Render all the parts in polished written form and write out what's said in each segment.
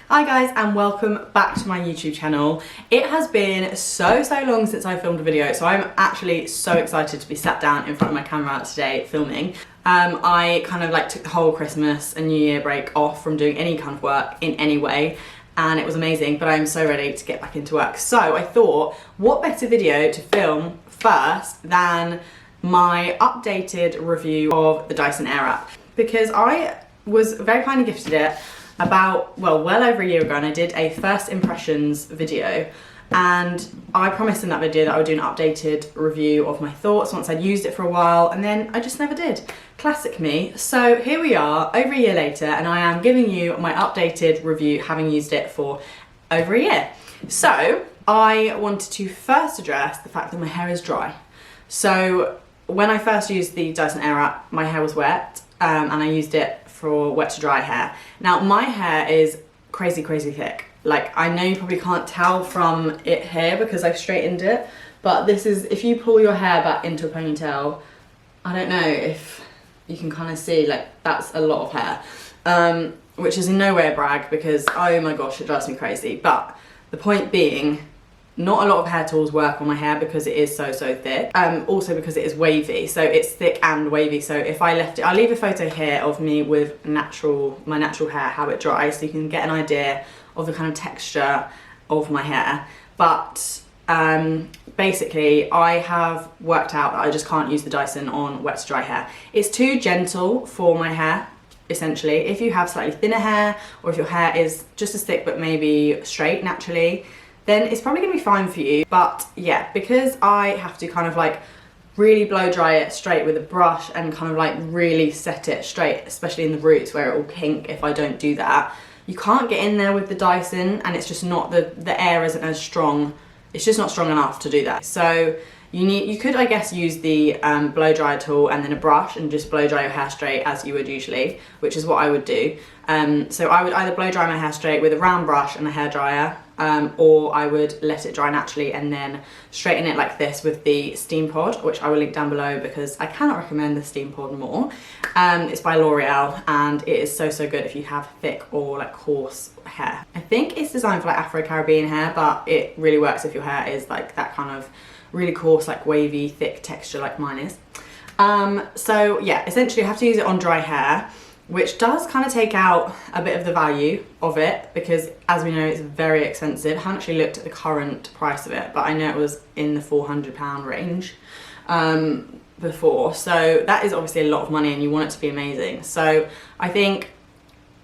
Hi guys and welcome back to my YouTube channel. It has been so long since I filmed a video, so I'm actually so excited to be sat down in front of my camera today filming. I kind of like took the whole Christmas and New Year break off from doing any kind of work in any way, and it was amazing, but I'm so ready to get back into work. So I thought, what better video to film first than my updated review of the Dyson Airwrap, because I was very kindly gifted it about, well over a year ago, and I did a first impressions video, and I promised in that video that I would do an updated review of my thoughts once I'd used it for a while, and then I just never did. Classic me. So here we are over a year later, and I am giving you my updated review having used it for over a year. So I wanted to first address the fact that my hair is dry. So when I first used the Dyson Airwrap, my hair was wet, and I used it for wet to dry hair. Now my hair is crazy thick. Like, I know you probably can't tell from it here because I've straightened it, but this is, if you pull your hair back into a ponytail, I don't know if you can kind of see, like, that's a lot of hair, which is in no way a brag because, oh my gosh, it drives me crazy. But the point being, not a lot of hair tools work on my hair because it is so thick. Also because it is wavy, so it's thick and wavy. So if I left it, I'll leave a photo here of me with my natural hair, how it dries, so you can get an idea of the kind of texture of my hair. But basically I have worked out that I just can't use the Dyson on wet to dry hair. It's too gentle for my hair, essentially. If you have slightly thinner hair, or if your hair is just as thick but maybe straight naturally, then it's probably gonna be fine for you. But yeah, because I have to kind of like really blow dry it straight with a brush and kind of like really set it straight, especially in the roots where it will kink if I don't do that. You can't get in there with the Dyson, and it's just not, the air isn't as strong. It's just not strong enough to do that. So you could, I guess, use the blow dry tool and then a brush and just blow dry your hair straight as you would usually, which is what I would do. So I would either blow dry my hair straight with a round brush and a hairdryer, or I would let it dry naturally and then straighten it like this with the steam pod, which I will link down below because I cannot recommend the steam pod more. It's by L'Oreal, and it is so good if you have thick or like coarse hair. I think it's designed for like Afro-Caribbean hair, but it really works if your hair is like that kind of really coarse, like wavy, thick texture like mine is. So yeah, essentially you have to use it on dry hair, which does kind of take out a bit of the value of it because, as we know, it's very expensive. I haven't actually looked at the current price of it, but I know it was in the £400 range before. So that is obviously a lot of money and you want it to be amazing. So I think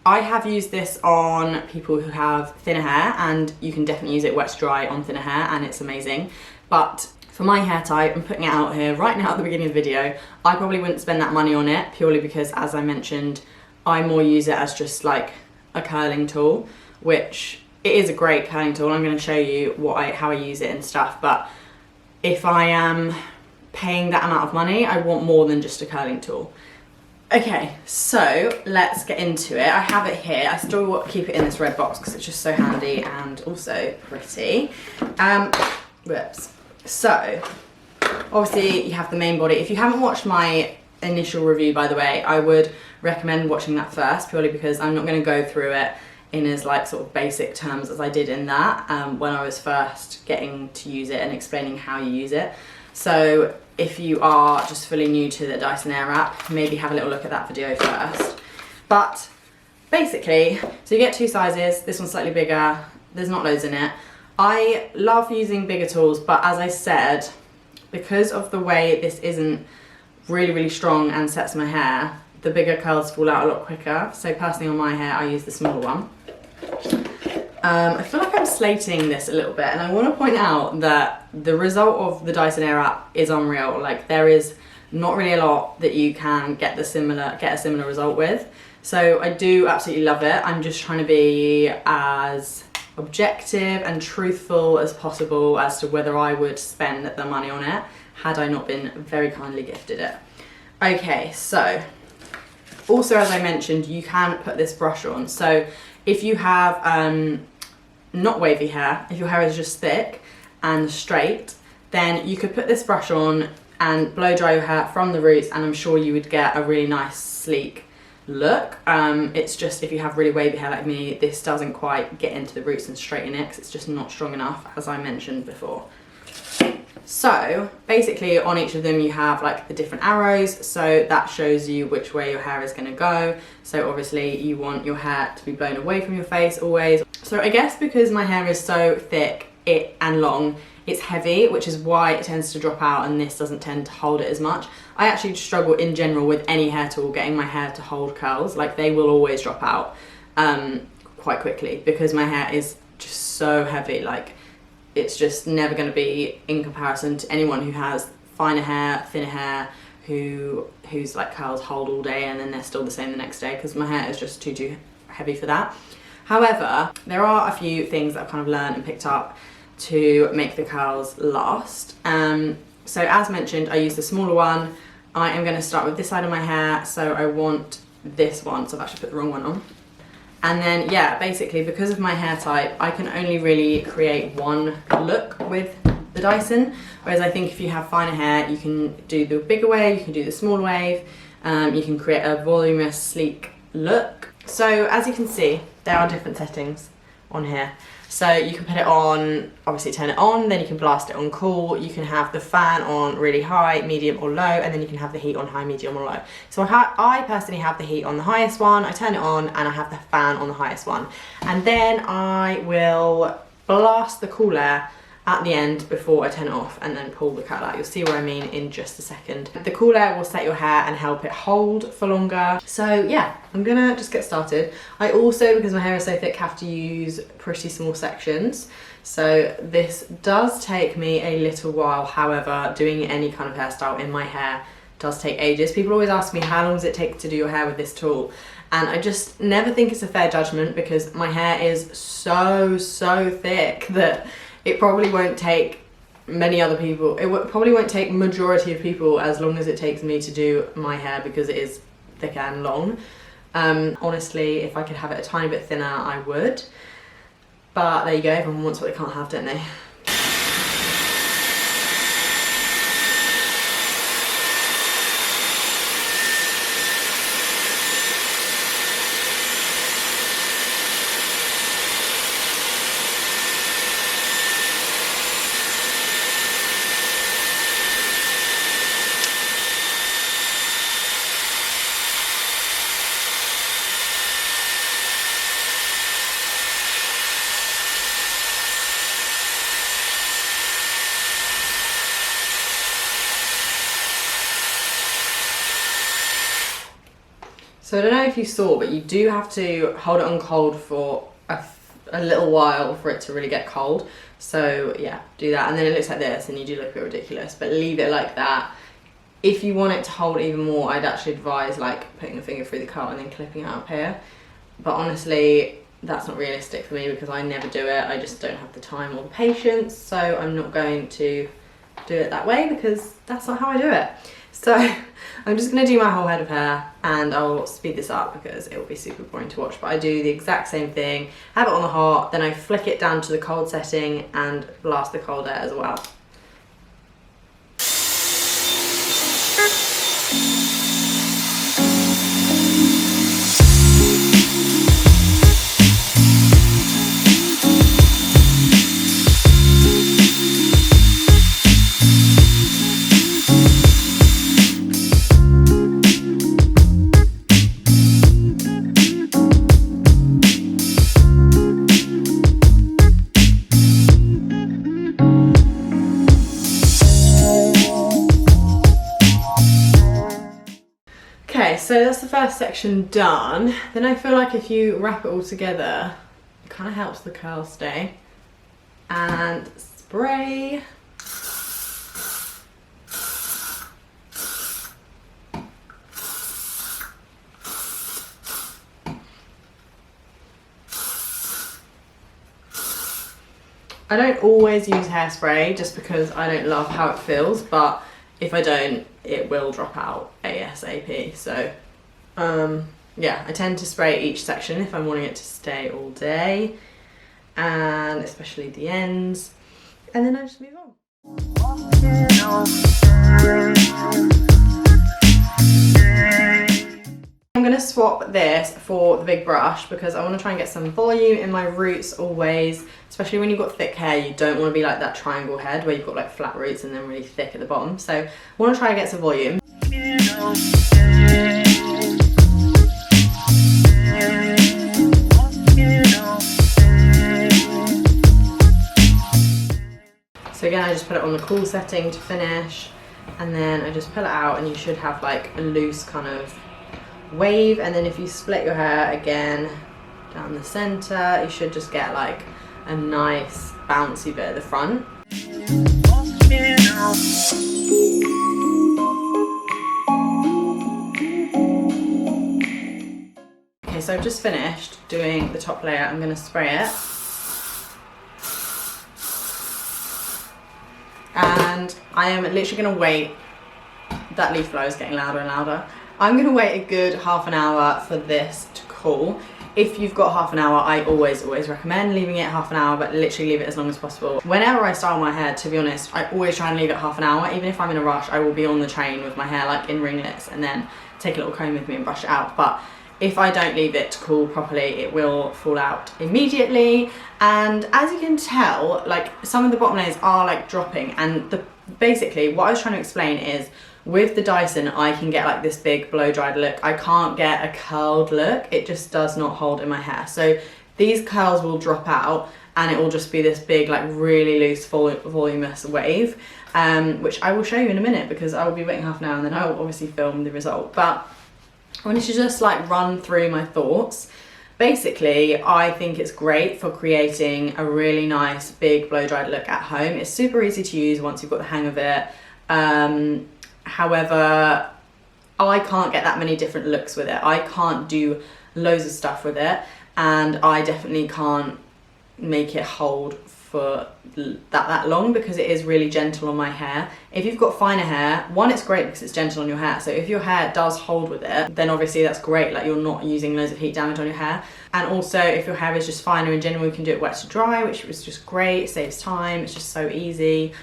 I have used this on people who have thinner hair, and you can definitely use it wet to dry on thinner hair and it's amazing. But for my hair type, I'm putting it out here right now at the beginning of the video, I probably wouldn't spend that money on it purely because, as I mentioned, I more use it as just like a curling tool, which it is a great curling tool. I'm going to show you how I use it and stuff, but if I am paying that amount of money, I want more than just a curling tool. Okay, so let's get into it. I have it here. I still keep it in this red box because it's just so handy and also pretty. Whoops. So obviously you have the main body. If you haven't watched my initial review, by the way, I would recommend watching that first, purely because I'm not going to go through it in as like sort of basic terms as I did in that when I was first getting to use it and explaining how you use it. So if you are just fully new to the Dyson Airwrap, maybe have a little look at that video first. But basically, so you get two sizes. This one's slightly bigger. There's not loads in it. I love using bigger tools, but as I said, because of the way this isn't really strong and sets my hair, the bigger curls fall out a lot quicker. So personally on my hair, I use the smaller one. I feel like I'm slating this a little bit, and I want to point out that the result of the Dyson Airwrap is unreal. Like, there is not really a lot that you can get a similar result with. So I do absolutely love it. I'm just trying to be as objective and truthful as possible as to whether I would spend the money on it had I not been very kindly gifted it. Okay, so also, as I mentioned, you can put this brush on. So if you have not wavy hair, if your hair is just thick and straight, then you could put this brush on and blow dry your hair from the roots, and I'm sure you would get a really nice, sleek, look. It's just if you have really wavy hair like me, this doesn't quite get into the roots and straighten it because it's just not strong enough, as I mentioned before. So basically on each of them you have like the different arrows, so that shows you which way your hair is going to go. So obviously you want your hair to be blown away from your face always. So I guess because my hair is so thick and long, it's heavy, which is why it tends to drop out, and this doesn't tend to hold it as much. I actually struggle in general with any hair tool getting my hair to hold curls. Like, they will always drop out quite quickly because my hair is just so heavy. Like, it's just never going to be in comparison to anyone who has finer hair, thinner hair, whose like curls hold all day and then they're still the same the next day, because my hair is just too heavy for that. However, there are a few things that I've kind of learned and picked up to make the curls last. So as mentioned, I use the smaller one. I am going to start with this side of my hair, so I want this one, so I've actually put the wrong one on. And then, yeah, basically because of my hair type, I can only really create one look with the Dyson, whereas I think if you have finer hair, you can do the bigger wave, you can do the smaller wave, you can create a voluminous, sleek look. So as you can see, there are different settings on here. So you can put it on, obviously turn it on, then you can blast it on cool, you can have the fan on really high, medium or low, and then you can have the heat on high, medium or low. So I personally have the heat on the highest one, I turn it on, and I have the fan on the highest one. And then I will blast the cool air at the end before I turn it off and then pull the curl out. You'll see what I mean in just a second. The cool air will set your hair and help it hold for longer. So yeah, I'm gonna just get started. I also, because my hair is so thick, have to use pretty small sections. So this does take me a little while. However, doing any kind of hairstyle in my hair does take ages. People always ask me, how long does it take to do your hair with this tool? And I just never think it's a fair judgment, because my hair is so thick that it probably won't take many other people, probably won't take majority of people as long as it takes me to do my hair, because it is thick and long. Honestly, if I could have it a tiny bit thinner, I would. But there you go, everyone wants what they can't have, don't they? So I don't know if you saw, but you do have to hold it on cold for a little while for it to really get cold. So yeah, do that. And then it looks like this and you do look a bit ridiculous, but leave it like that. If you want it to hold even more, I'd actually advise like putting a finger through the curl and then clipping it up here. But honestly, that's not realistic for me because I never do it. I just don't have the time or the patience. So I'm not going to do it that way because that's not how I do it. So I'm just going to do my whole head of hair and I'll speed this up because it will be super boring to watch, but I do the exact same thing, have it on the hot, then I flick it down to the cold setting and blast the cold air as well. Okay, so that's the first section done. Then I feel like if you wrap it all together, it kind of helps the curl stay. And spray. I don't always use hairspray just because I don't love how it feels, but if I don't, it will drop out ASAP. So yeah, I tend to spray each section if I'm wanting it to stay all day, and especially the ends, and then I just move on. I'm I'm going to swap this for the big brush because I want to try and get some volume in my roots always, especially when you've got thick hair. You don't want to be like that triangle head where you've got like flat roots and then really thick at the bottom. So I want to try and get some volume. So again, I just put it on the cool setting to finish, and then I just pull it out and you should have like a loose kind of wave. And then if you split your hair again down the center, you should just get like a nice bouncy bit at the front. Okay, so I've just finished doing the top layer. I'm going to spray it. And I am literally going to wait. That leaf blower is getting louder and louder. I'm going to wait a good half an hour for this to cool. If you've got half an hour, I always recommend leaving it half an hour, but literally leave it as long as possible. Whenever I style my hair, to be honest, I always try and leave it half an hour. Even if I'm in a rush, I will be on the train with my hair like in ringlets and then take a little comb with me and brush it out. But if I don't leave it to cool properly, it will fall out immediately. And as you can tell, like some of the bottom layers are like dropping, and basically what I was trying to explain is with the Dyson, I can get like this big blow dried look. I can't get a curled look. It just does not hold in my hair. So these curls will drop out and it will just be this big, like really loose, voluminous wave, which I will show you in a minute because I will be waiting half an hour and then I will obviously film the result. But I wanted to just like run through my thoughts. Basically, I think it's great for creating a really nice big blow dried look at home. It's super easy to use once you've got the hang of it. However, I can't get that many different looks with it. I can't do loads of stuff with it, and I definitely can't make it hold for that long because it is really gentle on my hair. If you've got finer hair, one, it's great because it's gentle on your hair. So if your hair does hold with it, then obviously that's great. Like you're not using loads of heat damage on your hair. And also if your hair is just finer in general, you can do it wet to dry, which was just great. It saves time. It's just so easy.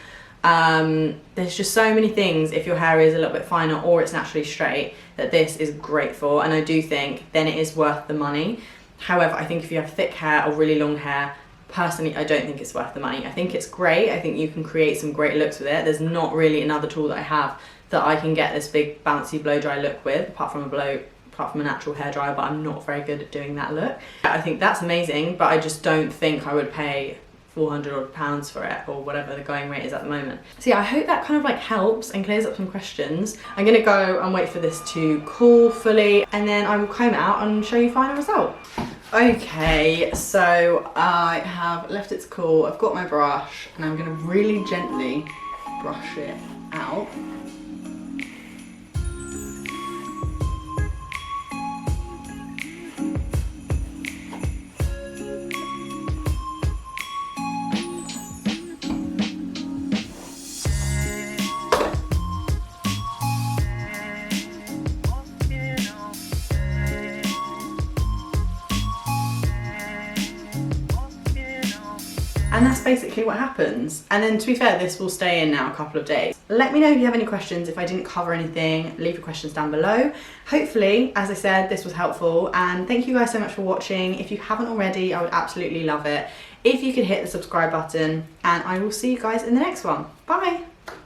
There's just so many things if your hair is a little bit finer or it's naturally straight that this is great for, and I do think then it is worth the money. However, I think if you have thick hair or really long hair, personally I don't think it's worth the money. I think it's great. I think you can create some great looks with it. There's not really another tool that I have that I can get this big bouncy blow dry look with apart from a natural hairdryer, but I'm not very good at doing that look. I think that's amazing, but I just don't think I would pay £400 for it or whatever the going rate is at the moment. So yeah, I hope that kind of like helps and clears up some questions. I'm gonna go and wait for this to cool fully and then I will comb it out and show you final result. Okay, so I have left it to cool. I've got my brush and I'm gonna really gently brush it out. And that's basically what happens. And then to be fair, this will stay in now a couple of days. Let me know if you have any questions. If I didn't cover anything, leave your questions down below. Hopefully, as I said, this was helpful. And thank you guys so much for watching. If you haven't already, I would absolutely love it if you could hit the subscribe button. And I will see you guys in the next one. Bye.